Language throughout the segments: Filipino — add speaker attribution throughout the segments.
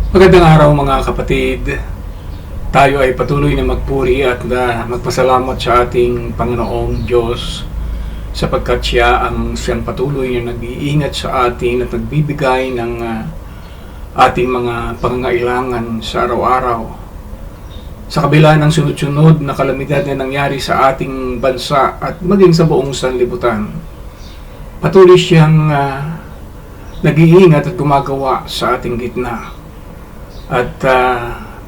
Speaker 1: Magandang araw mga kapatid. Tayo ay patuloy na magpuri at magpasalamat sa ating Panginoong Diyos sapagkat siyang patuloy na nag-iingat sa atin at nagbibigay ng ating mga pangangailangan sa araw-araw. Sa kabila ng sunod-sunod na kalamidad na nangyari sa ating bansa at maging sa buong sanlibutan, patuloy siyang nag-iingat at gumagawa sa ating gitna. At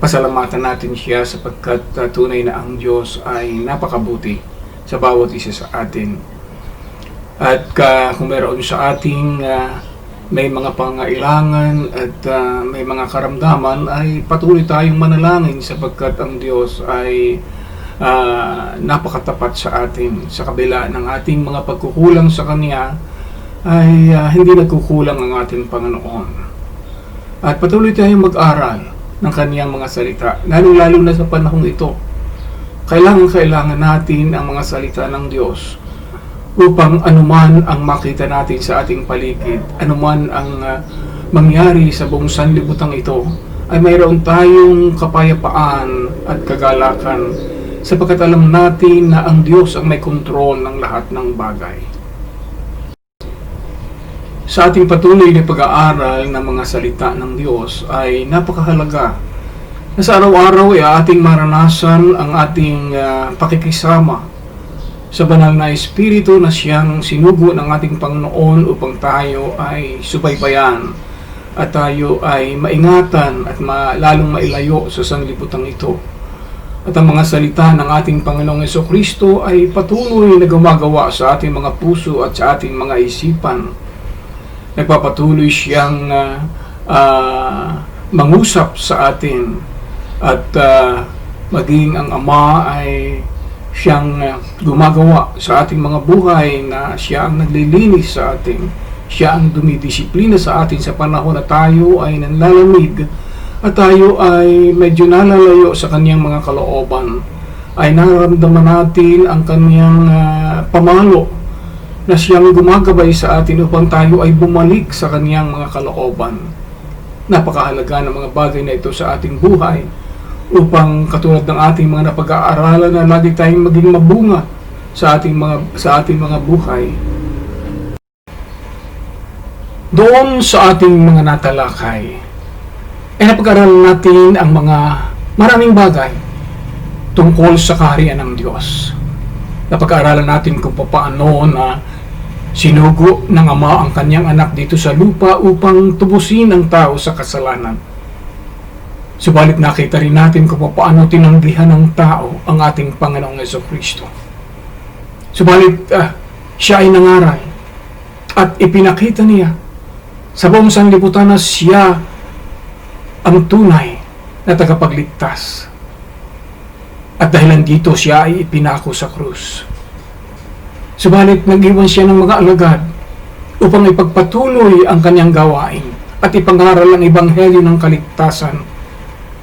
Speaker 1: pasalamatan natin siya sapagkat tunay na ang Diyos ay napakabuti sa bawat isa sa atin. At kung meron sa ating may mga pangailangan at may mga karamdaman, ay patuloy tayong manalangin sapagkat ang Diyos ay napakatapat sa atin. Sa kabila ng ating mga pagkukulang sa Kanya, ay hindi nagkukulang ang ating Panginoon. At patuloy tayong mag-aral ng Kaniyang mga salita, lalo-lalo na sa panahong ito. Kailangan natin ang mga salita ng Diyos upang anuman ang makita natin sa ating paligid, anuman ang mangyari sa buong sanlibutan ito, ay mayroon tayong kapayapaan at kagalakan sapagkat alam natin na ang Diyos ang may kontrol ng lahat ng bagay. Sa ating patuloy na pag-aaral ng mga salita ng Diyos ay napakahalaga na sa araw-araw ay ating maranasan ang ating pakikisama sa banal na Espiritu na siyang sinugo ng ating Panginoon upang tayo ay subaybayan at tayo ay maingatan at lalong mailayo sa sanlibutan ito. At ang mga salita ng ating Panginoong Jesucristo ay patuloy na gumagawa sa ating mga puso at sa ating mga isipan. Nagpapatuloy siyang mangusap sa atin at maging ang Ama ay siyang gumagawa sa ating mga buhay na siya ang naglilinis sa atin, siya ang dumidisiplina sa atin sa panahon na tayo ay nanlalamig at tayo ay medyo nalalayo sa Kaniyang mga kalooban, ay nararamdaman natin ang Kaniyang pamalo na siyang gumagabay sa atin upang tayo ay bumalik sa Kaniyang mga kalooban. Napakahalaga ng mga bagay na ito sa ating buhay upang katulad ng ating mga napag-aaralan na lagi tayong maging mabunga sa ating mga buhay. Doon sa ating mga natalakay ay napag-aaralan natin ang mga maraming bagay tungkol sa kaharian ng Diyos. Napag-aaralan natin kung paano na sinugo ng Ama ang Kanyang anak dito sa lupa upang tubusin ang tao sa kasalanan. Subalit nakita rin natin kung paano tinanggihan ng tao ang ating Panginoong Jesucristo. Subalit siya ay nangaral at ipinakita niya sa buong sanlibutan na siya ang tunay na tagapagligtas. At dahil dito siya ay ipinako sa krus. Subalit nag-iwan siya ng mga alagad upang ipagpatuloy ang kanyang gawain at ipangaral ang ebanghelyo ng kaligtasan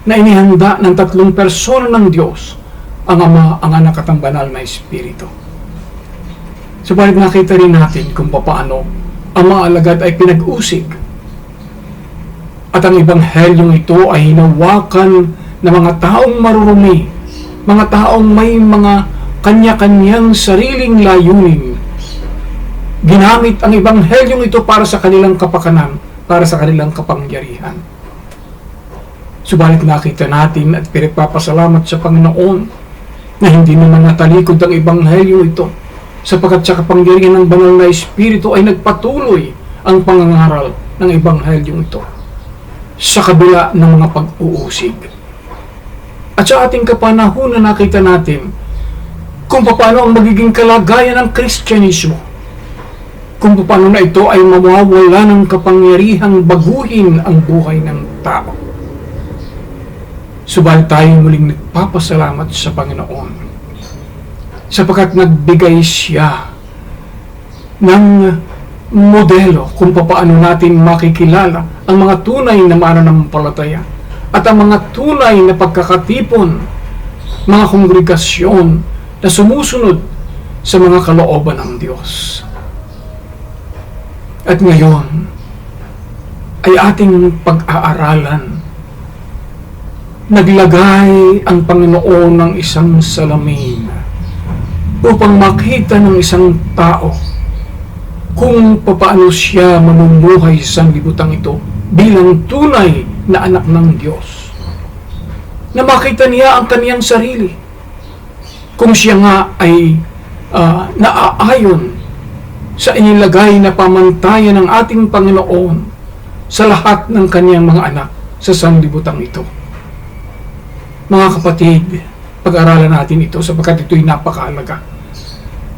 Speaker 1: na inihanda ng tatlong persona ng Diyos, ang Ama, ang Anak at ang Banal na Espiritu. Subalit nakita rin natin kung paano ang mga alagad ay pinag-usig at ang ebanghelyong ito ay hinawakan ng mga taong marurumi, mga taong may mga kanya-kanyang sariling layunin. Ginamit ang ebanghelyong ito para sa kanilang kapakanan, para sa kanilang kapangyarihan. Subalit nakita natin at pinagpapasalamat sa Panginoon na hindi naman natalikod ang ebanghelyong ito sapagkat sa kapangyarihan ng Banal na Espiritu ay nagpatuloy ang pangangaral ng ebanghelyong ito sa kabila ng mga pag-uusig. At sa ating kapanahunan nakita natin kung paano ang magiging kalagayan ng Kristyanismo, kung paano na ito ay mawawala ng kapangyarihang baguhin ang buhay ng tao. Subalit tayo muling nagpapasalamat sa Panginoon sapagkat nagbigay siya ng modelo kung paano natin makikilala ang mga tunay na mananampalataya at ang mga tunay na pagkakatipon, mga kongregasyon na sumusunod sa mga kalooban ng Diyos. At ngayon ay ating pag-aaralan Naglagay ang Panginoon ng isang salamin upang makita ng isang tao kung paano siya mamumuhay sa sanlibutan ito bilang tunay na anak ng Diyos. Na makita niya ang kaniyang sarili kung siya nga ay naaayon sa inilagay na pamantayan ng ating Panginoon sa lahat ng kaniyang mga anak sa sanlibutan ito. Mga kapatid, pag-aralan natin ito sapagkat ito'y napakahalaga.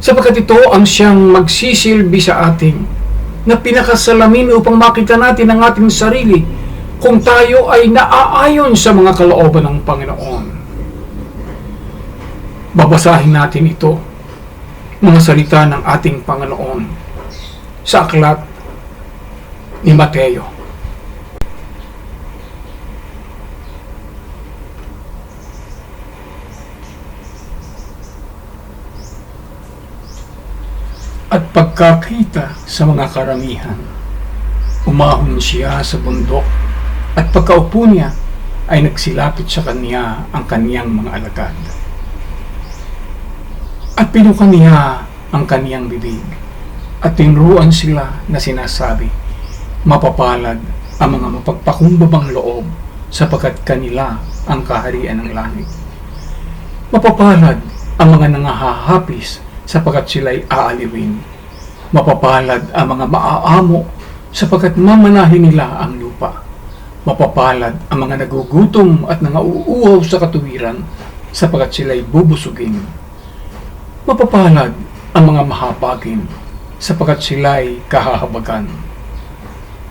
Speaker 1: Sapagkat ito ang siyang magsisilbi sa atin na pinakasalamin upang makita natin ang ating sarili kung tayo ay naaayon sa mga kalooban ng Panginoon. Babasahin natin ito, mga salita ng ating Panginoon sa aklat ni Mateo. At pagkakita sa mga karamihan, umahon siya sa bundok, at pagkaupo niya ay nagsilapit sa kanya ang kaniyang mga alagad. At pinuka niya ang kaniyang bibig, at tinuruan sila na sinasabi, mapapalad ang mga mapagpakumbabang loob, sapagkat kanila ang kaharian ng langit. Mapapalad ang mga nangahahapis, sapagkat sila'y aaliwin. Mapapalad ang mga maaamo, sapagkat mamanahin nila ang lupa. Mapapalad ang mga nagugutom at nangauuhaw sa katuwiran, sapagkat sila'y bubusugin. Mapapalad ang mga mahapagin, sapagkat sila'y kahahabagan.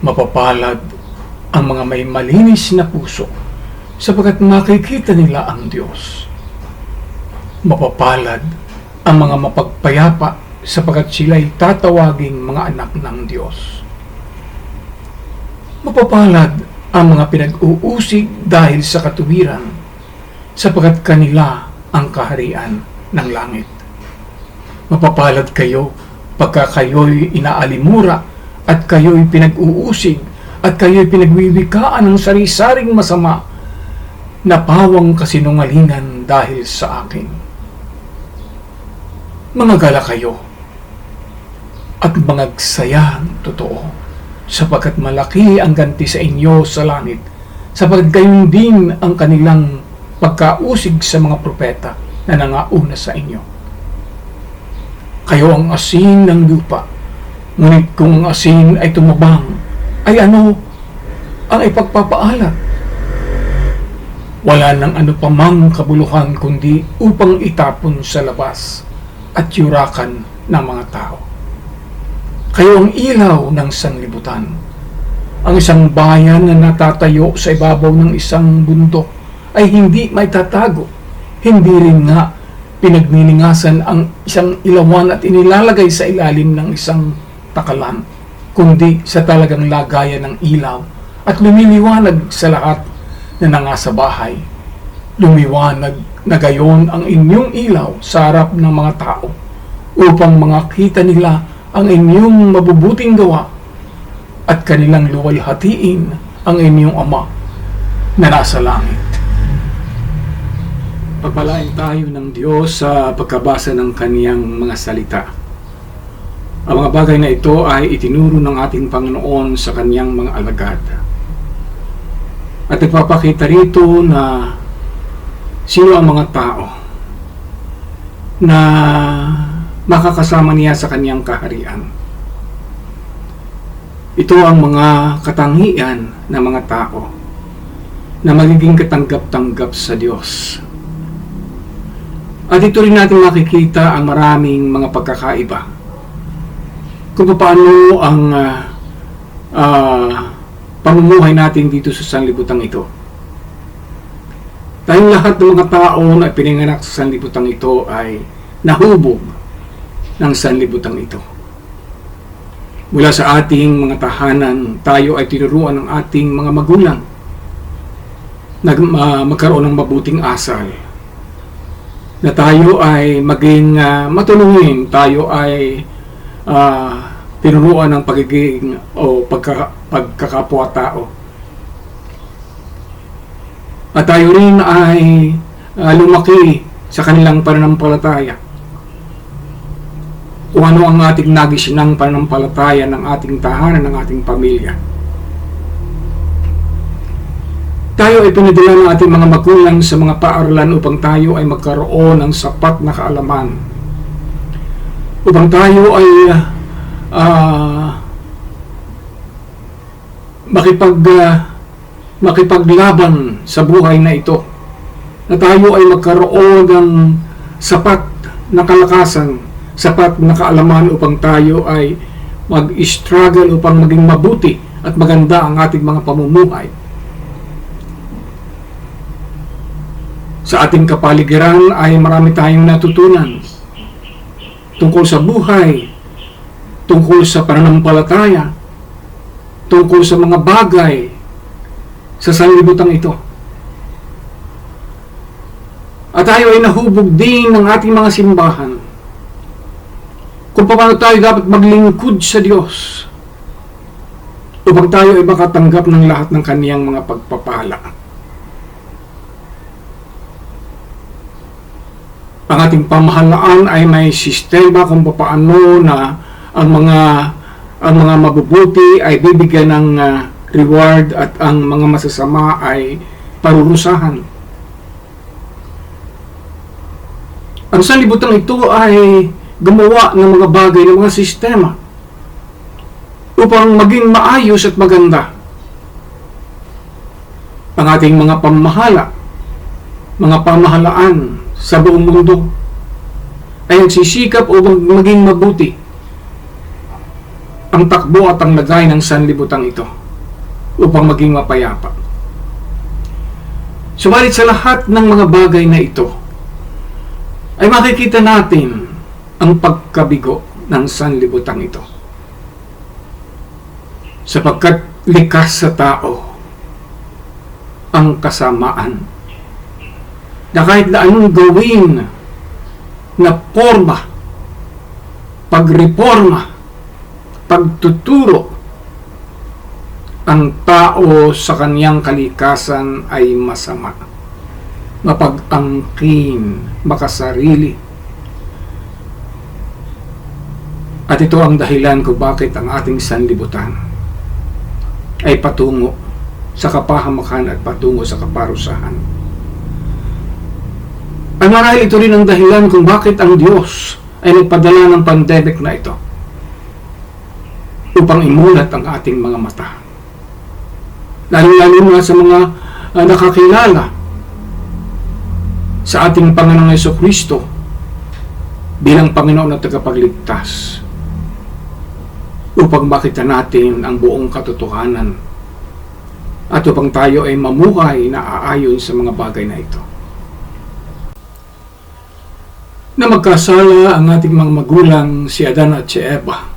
Speaker 1: Mapapalad ang mga may malinis na puso, sapagkat makikita nila ang Diyos. Mapapalad ang mga mapagpayapa, sapagkat sila'y tatawaging mga anak ng Diyos. Mapapalad ang mga pinag-uusig dahil sa katuwiran, sapagkat kanila ang kaharian ng langit. Mapapalad kayo pagka kayo'y inaalimura at kayo'y pinag-uusig at kayo'y pinagwiwikaan ng sari-saring masama na pawang kasinungalingan dahil sa akin. Mangagala kayo at mangagsayang totoo, sapagkat malaki ang ganti sa inyo sa langit, sapagkat gayon din ang kanilang pagkausig sa mga propeta na nangauna sa inyo. Kayo ang asin ng lupa, ngunit kung ang asin ay tumabang, ay ano ang ipagpapaalat? Wala nang ano pamang kabuluhan kundi upang itapon sa labas at yurakan ng mga tao. Kayo ang ilaw ng sanlibutan. Ang isang bayan na natatayo sa ibabaw ng isang bundok ay hindi may tatago. Hindi rin nga pinagniningasan ang isang ilawan at inilalagay sa ilalim ng isang takalan, kundi sa talagang lagayan ng ilaw at lumiliwanag sa lahat na nangasa bahay. Lumiwanag na gayon ang inyong ilaw sa harap ng mga tao, upang makita nila ang inyong mabubuting gawa at kanilang luwalhatiin ang inyong Ama na nasa langit. Pagpalain tayo ng Diyos sa pagkabasa ng kaniyang mga salita. Ang mga bagay na ito ay itinuro ng ating Panginoon sa kaniyang mga alagad. At nagpapakita rito na sino ang mga tao na makakasama niya sa kaniyang kaharian. Ito ang mga katangian ng mga tao na magiging katanggap-tanggap sa Diyos. At ito rin natin makikita ang maraming mga pagkakaiba kung paano ang pamumuhay natin dito sa sanlibutan ito. Tayong lahat ng mga tao na pinanganak sa sanlibutan ito ay nahubog ng sanlibutan ito. Mula sa ating mga tahanan, tayo ay tinuruan ng ating mga magulang na magkaroon ng mabuting asal, na tayo ay maging matulungin, tayo ay tinuruan ng pagiging o pagkakapwa-tao. At tayo rin ay lumaki sa kanilang pananampalataya. Kung ano ang ating nagisinang pananampalataya ng ating tahanan, ng ating pamilya. Tayo ay pinadala ng ating mga magulang sa mga paaralan upang tayo ay magkaroon ng sapat na kaalaman. Upang tayo ay makipaglaban sa buhay na ito. Na tayo ay magkaroon ng sapat na kalakasan, sapat na kaalaman upang tayo ay mag-struggle upang maging mabuti at maganda ang ating mga pamumuhay. Sa ating kapaligiran ay marami tayong natutunan tungkol sa buhay, tungkol sa pananampalataya, tungkol sa mga bagay sa sanlibutan ito. At tayo ay nahubog din ng ating mga simbahan kung paano tayo dapat maglingkod sa Diyos upang tayo ay makatanggap ng lahat ng kaniyang mga pagpapala. Ang ating pamahalaan ay may sistema kung paano na ang mga mabubuti ay bibigyan ng reward at ang mga masasama ay parurusahan. Ang sanlibutan ito ay gumawa ng mga bagay, ng mga sistema upang maging maayos at maganda. Ang ating mga pamahalaan sa buong mundo ay nagsisikap upang maging mabuti ang takbo at ang lagay ng sanlibutan ito upang maging mapayapa. Subalit sa lahat ng mga bagay na ito ay makikita natin ang pagkabigo ng sanlibutan ito. Sapagkat likas sa tao ang kasamaan na kahit na anong gawin na forma, pagreforma, pagtuturo, ang tao sa kaniyang kalikasan ay masama, mapag-angkin, makasarili. At ito ang dahilan kung bakit ang ating sanlibutan ay patungo sa kapahamakan at patungo sa kaparusahan. Ay marahil ito rin ang dahilan kung bakit ang Diyos ay nagpadala ng pandemic na ito upang imulat ang ating mga mata. Lalo-lalo na sa mga nakakilala sa ating Panginoong Jesucristo bilang Panginoon at tagapagligtas upang makita natin ang buong katotohanan at upang tayo ay mamuhay na aayon sa mga bagay na ito. Na magkasala ang ating mga magulang, si Adan at si Eva.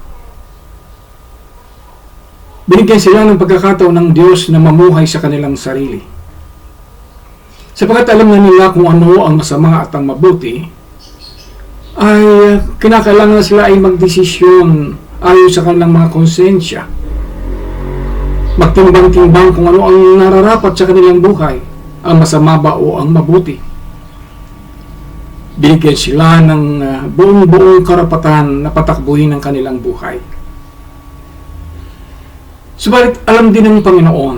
Speaker 1: Binigyan sila ng pagkakataon ng Diyos na mamuhay sa kanilang sarili. Sapagkat alam na nila kung ano ang masama at ang mabuti, ay kinakailangan na sila ay magdesisyon ayon sa kanilang mga konsensya. Magtimbang-timbang kung ano ang nararapat sa kanilang buhay, ang masama ba o ang mabuti. Binigyan sila ng buong karapatan na patakbuhin ang kanilang buhay. Subalit alam din ng Panginoon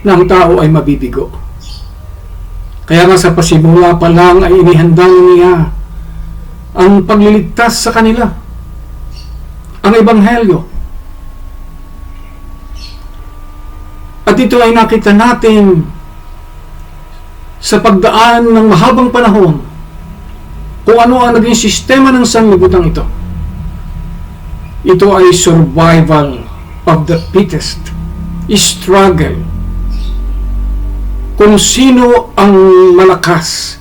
Speaker 1: na ang tao ay mabibigo. Kaya nga sa pasimula pa lang ay inihanda niya ang pagliligtas sa kanila, ang Ebanghelyo. At ito ay nakita natin sa pagdaan ng mahabang panahon kung ano ang naging sistema ng sanlibutan ito. Ito ay survival of the fittest, struggle. Kung sino ang malakas,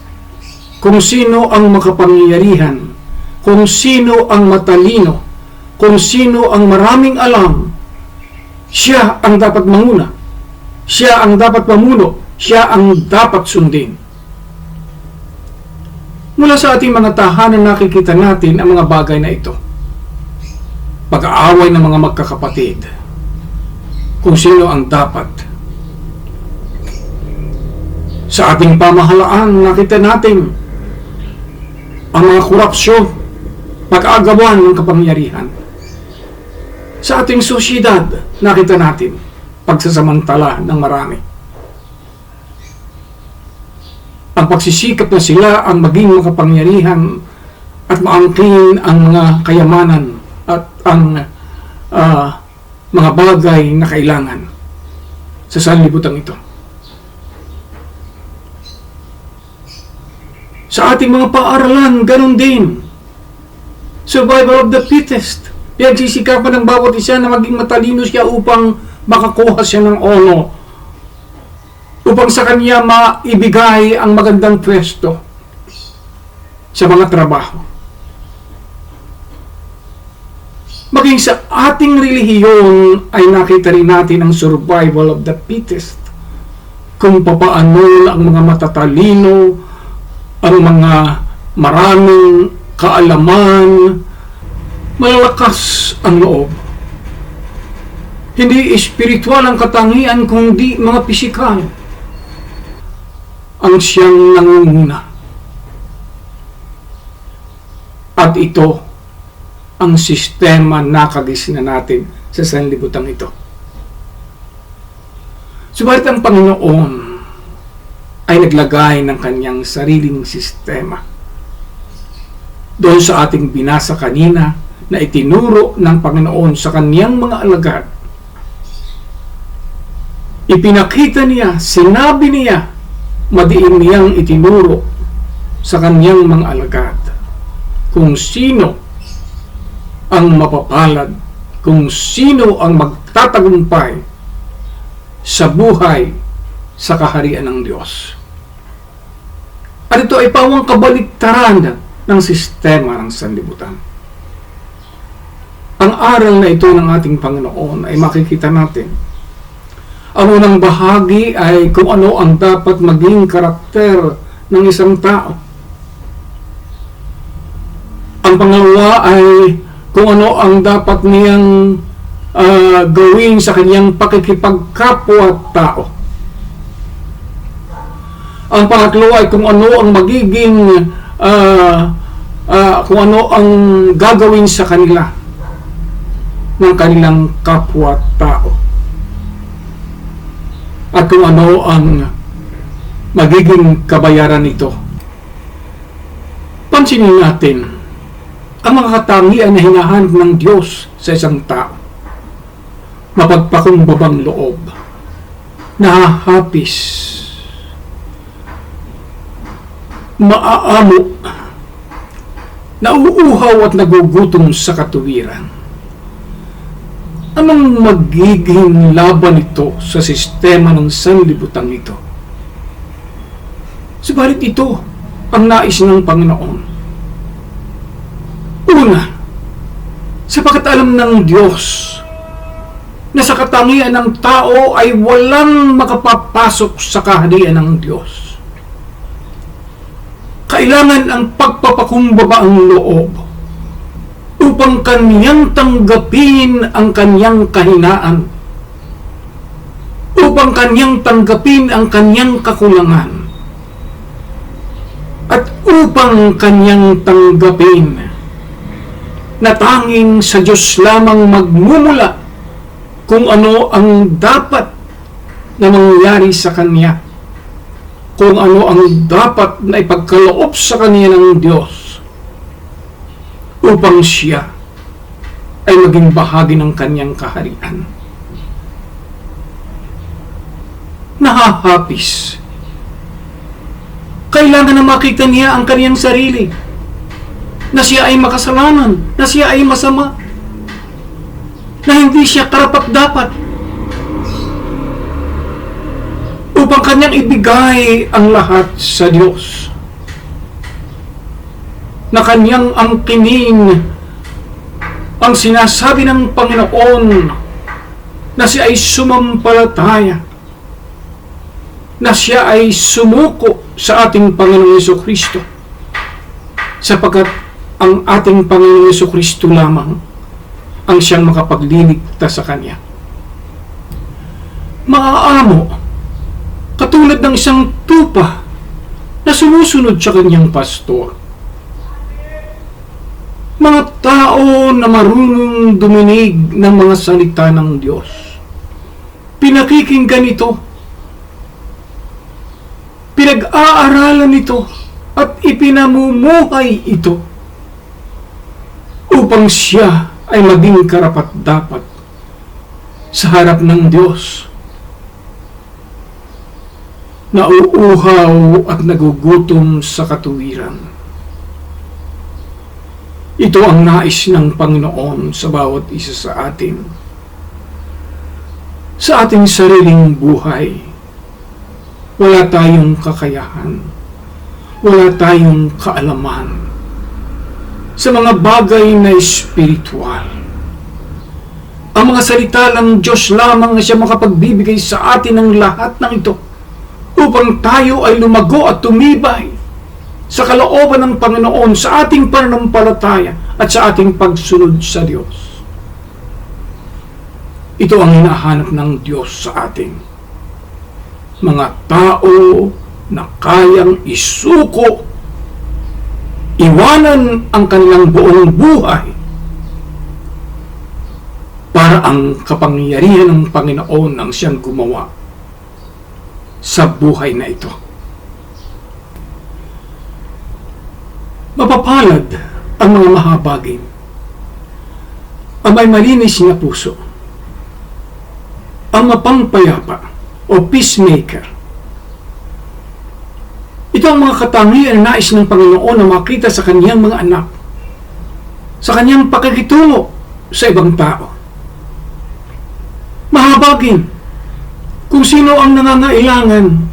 Speaker 1: kung sino ang makapangyarihan, kung sino ang matalino, kung sino ang maraming alam, siya ang dapat manguna, siya ang dapat pamuno, siya ang dapat sundin. Mula sa ating mga tahanan nakikita natin ang mga bagay na ito. Pag-aaway ng mga magkakapatid. Kung sino ang dapat. Sa ating pamahalaan, nakita natin ang mga korupsyon, pag-aagawan ng kapangyarihan. Sa ating sosyedad, nakita natin pagsasamantala ng marami. Ang pagsisikap na sila ang maging makapangyarihan at maangkin ang mga kayamanan at ang mga bagay na kailangan sa sanlibutan ito. Sa ating mga paaralan, ganun din. Survival of the fittest. Pinagsisikapan ng bawat isa na maging matalino siya upang makakuha siya ng ono. Upang sa kanya maibigay ang magandang pwesto sa mga trabaho. Maging sa ating relihiyon ay nakita rin natin ang survival of the fittest. Kung papaano ang mga matatalino, ang mga maraming kaalaman, malalakas ang loob. Hindi espiritual ang katangian, kundi mga pisikal ang siyang nangunguna. At ito ang sistema nakagis na natin sa sanlibutan ito. Subalit ang Panginoon ay naglagay ng kanyang sariling sistema. Doon sa ating binasa kanina na itinuro ng Panginoon sa kanyang mga alagad. Ipinakita niya, sinabi niya, madiin niyang itinuro sa kanyang mga alagad kung sino ang mapapalad, kung sino ang magtatagumpay sa buhay sa kaharian ng Diyos. At ito ay pawang kabaliktaran ng sistema ng sanlibutan. Ang aral na ito ng ating Panginoon ay makikita natin. Ang unang bahagi ay kung ano ang dapat maging karakter ng isang tao. Ang pangalawa ay kung ano ang dapat niyang gawin sa kanyang pakikipagkapwa-tao. Ang pangatlo ay kung ano ang magiging kung ano ang gagawin sa kanila ng kanilang kapwa-tao. At kung ano ang magiging kabayaran nito. Pansinin natin ang mga katangian na hinahanap ng Diyos sa isang tao. Mapagpakumbabang loob, nahahapis, maaamo, nauuhaw at nagugutom sa katuwiran. Anong magiging laban ito sa sistema ng sanlibutan ito? Subalit ito ang nais ng Panginoon. Una, sapagkat alam ng Diyos na sa katangian ng tao ay walang makapapasok sa kaharian ng Diyos. Kailangan ang pagpapakumbaba ang loob upang kaniyang tanggapin ang kaniyang kahinaan, upang kaniyang tanggapin ang kaniyang kakulangan, at upang kaniyang tanggapin na tanging sa Diyos lamang magmumula kung ano ang dapat na mangyari sa Kanya, kung ano ang dapat na ipagkaloob sa Kanya ng Diyos upang siya ay maging bahagi ng Kanyang kaharian. Nahahapis. Kailangan na makita niya ang Kanyang sarili, na siya ay makasalanan, na siya ay masama, na hindi siya karapat-dapat, upang kanyang ibigay ang lahat sa Diyos, na kanyang angkinin ang sinasabi ng Panginoon na siya ay sumampalataya, na siya ay sumuko sa ating Panginoong Jesucristo, sapagkat ang ating Panginoong Jesucristo lamang ang siyang makapagliligtas sa Kanya. Maaamo, katulad katulad ng isang tupa na sumusunod sa kanyang pastor. Mga tao na marunong duminig ng mga salita ng Diyos. Pinakikinggan ito, pinag-aaralan ito, at ipinamumuhay ito upang siya ay maging karapat-dapat sa harap ng Diyos. Nauuhaw at nagugutom sa katuwiran. Ito ang nais ng Panginoon sa bawat isa sa atin. Sa ating sariling buhay, wala tayong kakayahan, wala tayong kaalaman sa mga bagay na espiritual. Ang mga salita ng Diyos lamang na siya makapagbibigay sa atin ng lahat ng ito upang tayo ay lumago at tumibay sa kalooban ng Panginoon sa ating pananampalataya at sa ating pagsunod sa Diyos. Ito ang hinahanap ng Diyos sa atin. Mga tao na kayang isuko, iwanan ang kanilang buong buhay para ang kapangyarihan ng Panginoon ang siyang gumawa sa buhay na ito. Mapapalad ang mga mahabagin, ang may malinis na puso, ang mapangpayapa o peacemaker. Ito ang mga katangian na nais ng Panginoon na makita sa kanyang mga anak, sa kanyang pakikitungo sa ibang tao. Mahabagin, kung sino ang nangangailangan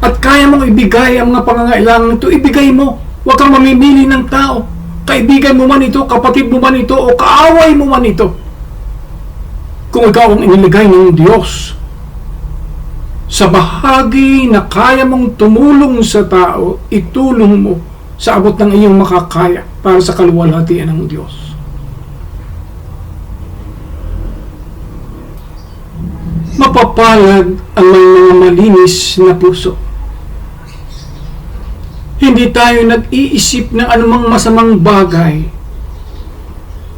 Speaker 1: at kaya mong ibigay ang mga pangangailangan ito, ibigay mo. Huwag kang mamimili ng tao. Kaibigan mo man ito, kapatid mo man ito, o kaaway mo man ito. Kung ikaw ang iniligay ng Diyos sa bahagi na kaya mong tumulong sa tao, itulong mo sa abot ng iyong makakaya para sa kaluwalhatian ng Diyos. Mapapalad ang mga malinis na puso. Hindi tayo nag-iisip ng anumang masamang bagay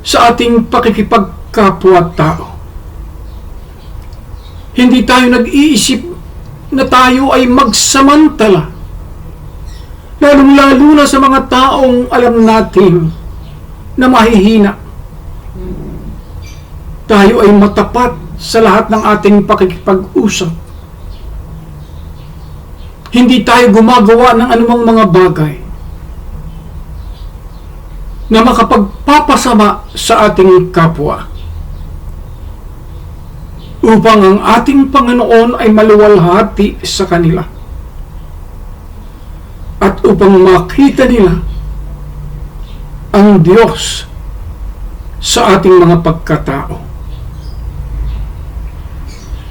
Speaker 1: sa ating pakikipagkapwa-tao. Hindi tayo nag-iisip na tayo ay magsamantala, lalong-lalo na sa mga taong alam natin na mahihina. Tayo ay matapat sa lahat ng ating pakikipag-usap. Hindi tayo gumagawa ng anumang mga bagay na makapagpapasama sa ating kapwa upang ang ating Panginoon ay maluwalhati sa kanila at upang makita nila ang Diyos sa ating mga pagkatao.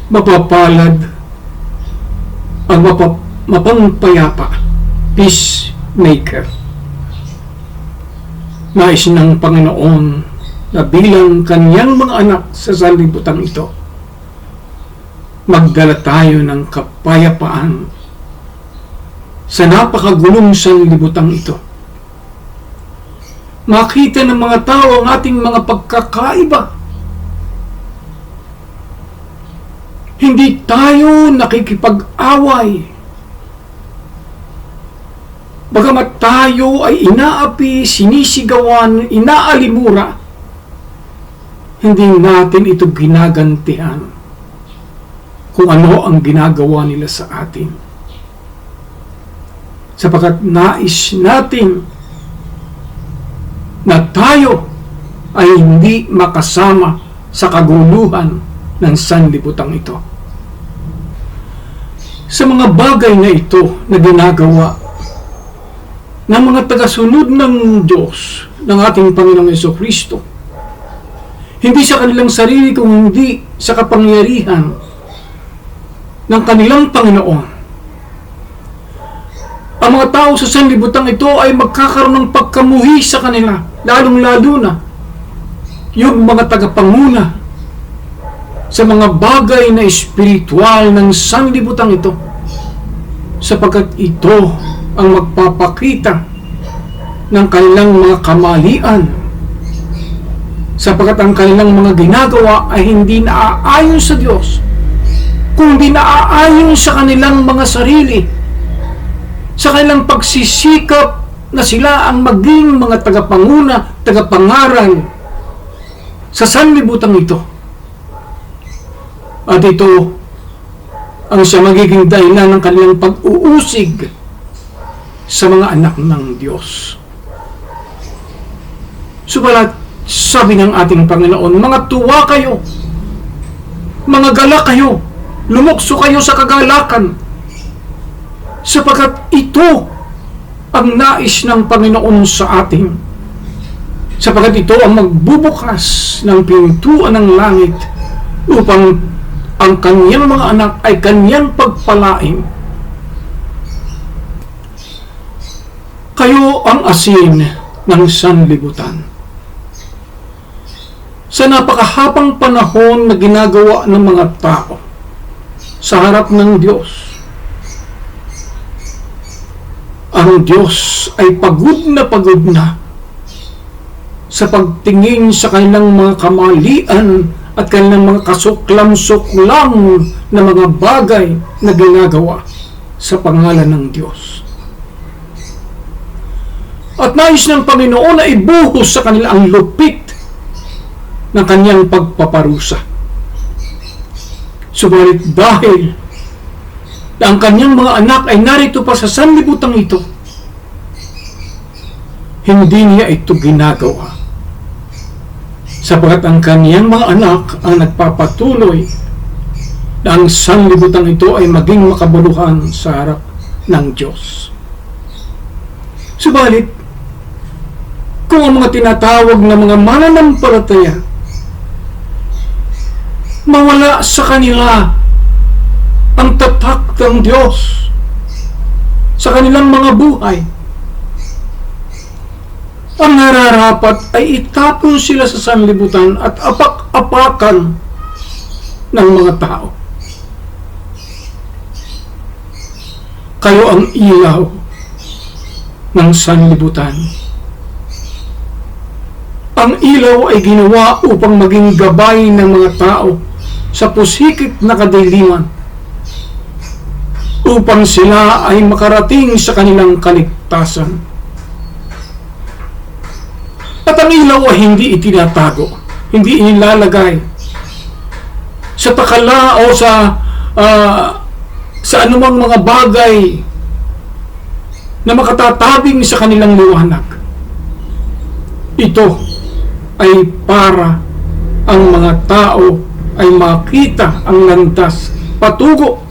Speaker 1: Mapapalad ang mapangpayapa, peacemaker. Nais ng Panginoon na bilang kanyang mga anak sa sanlibutan ito, magdala tayo ng kapayapaan sa napakagulong sanlibutan ito. Makita ng mga tao ang ating mga pagkakaiba. Hindi tayo nakikipag-away. Bagamat tayo ay inaapi, sinisigawan, inaalimura, hindi natin ito ginagantihan kung ano ang ginagawa nila sa atin. Sapagkat nais natin na tayo ay hindi makasama sa kaguluhan ng sanlibutan ito. Sa mga bagay na ito na ginagawa ng mga tagasunod ng Diyos, ng ating Panginoong Jesucristo, hindi sa kanilang sarili kung hindi sa kapangyarihan ng kanilang Panginoon. Ang mga tao sa sanlibutan ito ay magkakaroon ng pagkamuhi sa kanila, lalong-lalo na yung mga tagapanguna sa mga bagay na espiritual ng sanlibutan ito. sapagkat ito ang magpapakita ng kanilang mga kamalian, sapagkat ang kanilang mga ginagawa ay hindi naaayon sa Diyos, kundi naaayon sa kanilang mga sarili, sa kanilang pagsisikap na sila ang maging mga tagapanguna, tagapangaral sa sanlibutan ito. At ito ang siya magiging dahilan ng kanilang pag-uusig sa mga anak ng Diyos. Subalit, sabi ng ating Panginoon, mga tuwa kayo, mga gala kayo, lumukso kayo sa kagalakan, sapagkat ito ang nais ng Panginoon sa atin, sapagkat ito ang magbubukas ng pintuan ng langit upang ang kanyang mga anak ay kanyang pagpalain. Kayo ang asin ng sanlibutan. Sa napakahabang panahon na ginagawa ng mga tao sa harap ng Diyos, ang Diyos ay pagod na sa pagtingin sa kanilang mga kamalian at kanilang mga kasuklam-suklam na mga bagay na ginagawa sa pangalan ng Diyos. At nais ng Panginoon na ibuhos sa kanila ang lupit ng kanyang pagpaparusa. Subalit dahil na ang kanyang mga anak ay narito pa sa sanlibutan ito, hindi niya ito ginagawa, sapagkat ang kanyang mga anak ang nagpapatuloy na ang sanlibutan ito ay maging makabuluhan sa harap ng Diyos. Subalit, kung ang mga tinatawag na mga mananampalataya mawala sa kanila ang tatak ng Diyos sa kanilang mga buhay, ang nararapat ay itapon sila sa sanlibutan at apak-apakan ng mga tao. Kayo ang ilaw ng sanlibutan. Ang ilaw ay ginawa upang maging gabay ng mga tao sa pusikit na kadiliman, upang sila ay makarating sa kanilang kaligtasan. At ang ilaw ay hindi itinatago, hindi inilalagay sa takala o sa anumang mga bagay na makatatabing sa kanilang liwanag. Ito ay para ang mga tao ay makita ang landas patungo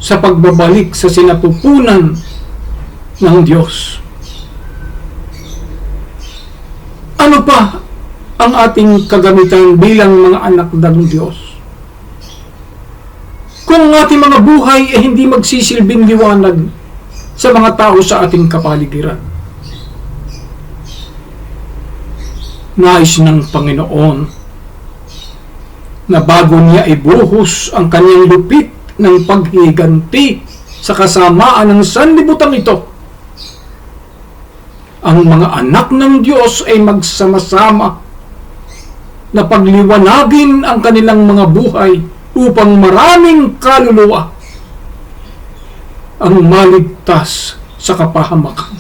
Speaker 1: sa pagbabalik sa sinapupunan ng Diyos. Ano pa ang ating kagamitan bilang mga anak ng Diyos? Kung ang ating mga buhay ay hindi magsisilbing liwanag sa mga tao sa ating kapaligiran. Nais ng Panginoon na bago niya ibuhos ang kanyang lupit ng paghiganti sa kasamaan ng sanlibutan ito, ang mga anak ng Diyos ay magsama-sama na pagliwanagin ang kanilang mga buhay upang maraming kaluluwa ang maligtas sa kapahamakan.